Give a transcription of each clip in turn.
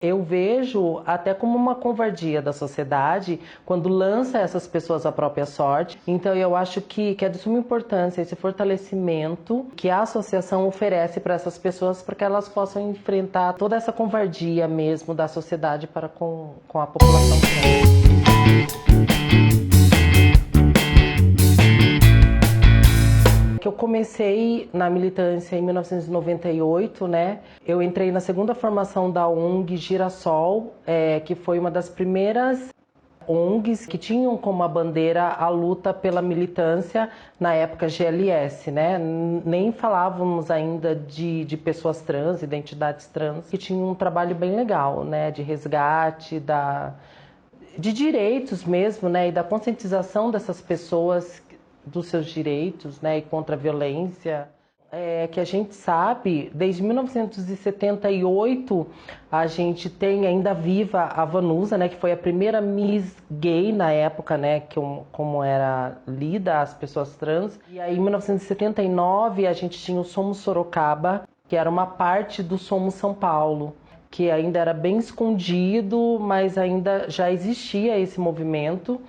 Eu vejo até como uma covardia da sociedade quando lança essas pessoas à própria sorte. Então eu acho que é de suma importância esse fortalecimento que a associação oferece para essas pessoas para que elas possam enfrentar toda essa covardia mesmo da sociedade para com a população trans. Eu comecei na militância em 1998, né? Eu entrei na segunda formação da ONG Girassol, que foi uma das primeiras ONGs que tinham como a bandeira a luta pela militância na época GLS, né? Nem falávamos ainda de pessoas trans, identidades trans, que tinham um trabalho bem legal, né? De resgate, de direitos mesmo, né? E da conscientização dessas pessoas dos seus direitos, né, e contra a violência. Que a gente sabe, desde 1978, a gente tem ainda viva a Vanusa, né, que foi a primeira Miss Gay na época, né, como era lida as pessoas trans. E aí, em 1979, a gente tinha o Somos Sorocaba, que era uma parte do Somos São Paulo, que ainda era bem escondido, mas ainda já existia esse movimento.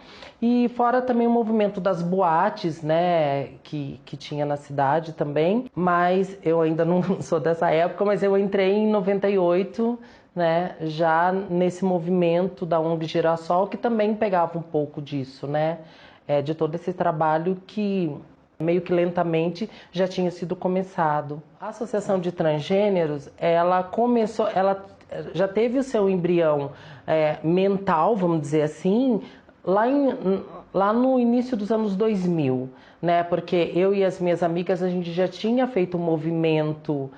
E fora também o movimento das boates, né, que tinha na cidade também. Mas eu ainda não sou dessa época, mas eu entrei em 98, né, já nesse movimento da ONG Girassol, que também pegava um pouco disso, né, de todo esse trabalho que meio que lentamente já tinha sido começado. A Associação de Transgêneros, ela começou, ela já teve o seu embrião mental, vamos dizer assim, lá no início dos anos 2000, né? Porque eu e as minhas amigas, a gente já tinha feito um movimento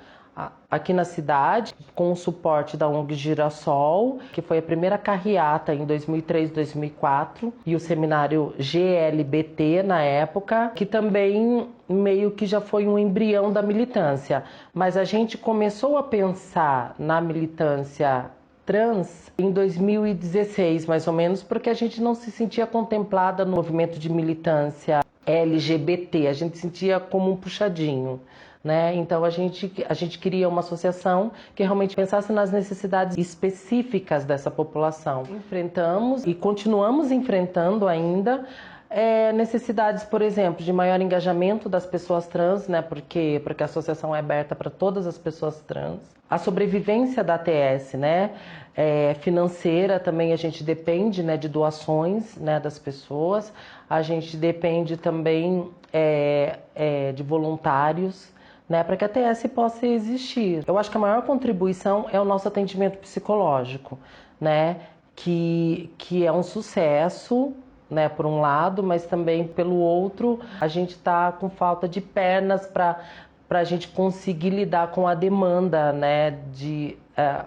aqui na cidade, com o suporte da ONG Girassol, que foi a primeira carreata em 2003, 2004, e o seminário GLBT na época, que também meio que já foi um embrião da militância. Mas a gente começou a pensar na militância trans em 2016, mais ou menos, porque a gente não se sentia contemplada no movimento de militância LGBT, a gente sentia como um puxadinho. Né? Então a gente queria uma associação que realmente pensasse nas necessidades específicas dessa população. Enfrentamos e continuamos enfrentando ainda necessidades, por exemplo, de maior engajamento das pessoas trans, né? Porque a associação é aberta para todas as pessoas trans. A sobrevivência da ATS, né? Financeira também a gente depende, né, de doações, né, das pessoas. A gente depende também de voluntários, né, para que a TS possa existir. Eu acho que a maior contribuição é o nosso atendimento psicológico, né, que é um sucesso, né, por um lado, mas também pelo outro, a gente está com falta de pernas para a gente conseguir lidar com a demanda, né,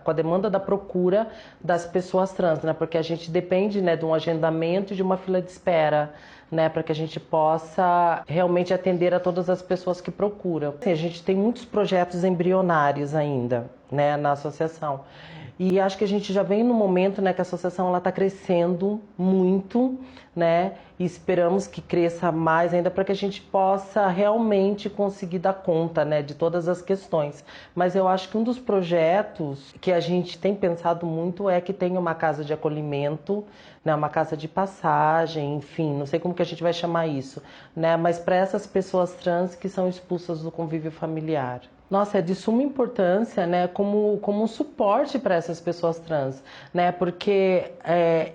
com a demanda da procura das pessoas trans, né, porque a gente depende, né, de um agendamento e de uma fila de espera, né, para que a gente possa realmente atender a todas as pessoas que procuram. Assim, a gente tem muitos projetos embrionários ainda, né, na associação. E acho que a gente já vem no momento, né, que a associação está crescendo muito, né, e esperamos que cresça mais ainda para que a gente possa realmente conseguir dar conta, né, de todas as questões. Mas eu acho que um dos projetos que a gente tem pensado muito é que tenha uma casa de acolhimento, né, uma casa de passagem, enfim, não sei como que a gente vai chamar isso, né, mas para essas pessoas trans que são expulsas do convívio familiar. Nossa, é de suma importância, né, como um suporte para essas pessoas trans, né, porque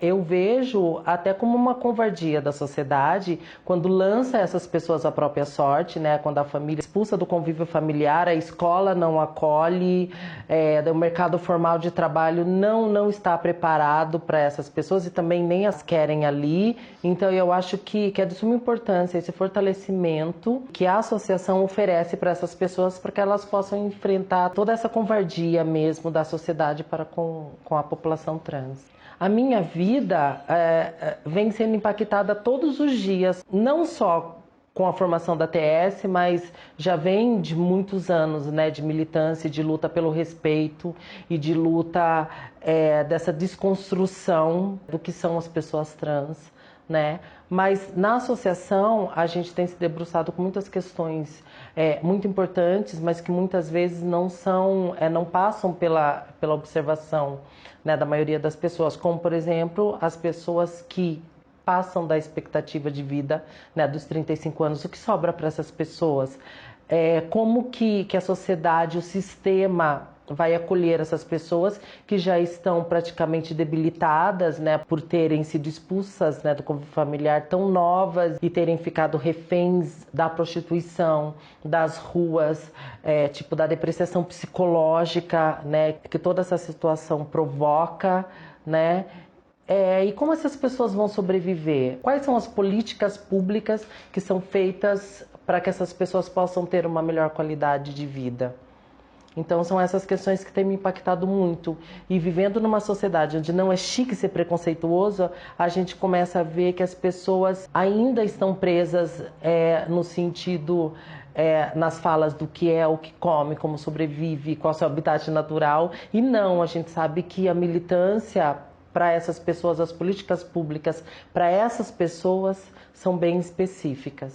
eu vejo até como uma covardia da sociedade quando lança essas pessoas à própria sorte, né, quando a família expulsa do convívio familiar, a escola não acolhe, o mercado formal de trabalho não está preparado para essas pessoas e também nem as querem ali. Então eu acho que é de suma importância esse fortalecimento que a associação oferece para essas pessoas para que elas possam enfrentar toda essa covardia mesmo da sociedade para com a população trans. A minha vida vem sendo impactada todos os dias, não só com a formação da TS, mas já vem de muitos anos, né, de militância, de luta pelo respeito e de luta dessa desconstrução do que são as pessoas trans, né? Mas na associação a gente tem se debruçado com muitas questões muito importantes, mas que muitas vezes não passam pela observação, né, da maioria das pessoas, como por exemplo as pessoas que passam da expectativa de vida, né, dos 35 anos. O que sobra para essas pessoas? Como que a sociedade, o sistema vai acolher essas pessoas que já estão praticamente debilitadas, né, por terem sido expulsas, né, do convívio familiar, tão novas e terem ficado reféns da prostituição, das ruas, tipo da depreciação psicológica, né, que toda essa situação provoca, né? E como essas pessoas vão sobreviver? Quais são as políticas públicas que são feitas para que essas pessoas possam ter uma melhor qualidade de vida? Então são essas questões que têm me impactado muito. E vivendo numa sociedade onde não é chique ser preconceituoso, a gente começa a ver que as pessoas ainda estão presas no sentido, nas falas do que é, o que come, como sobrevive, qual é o seu habitat natural. E não, a gente sabe que a militância para essas pessoas, as políticas públicas para essas pessoas são bem específicas.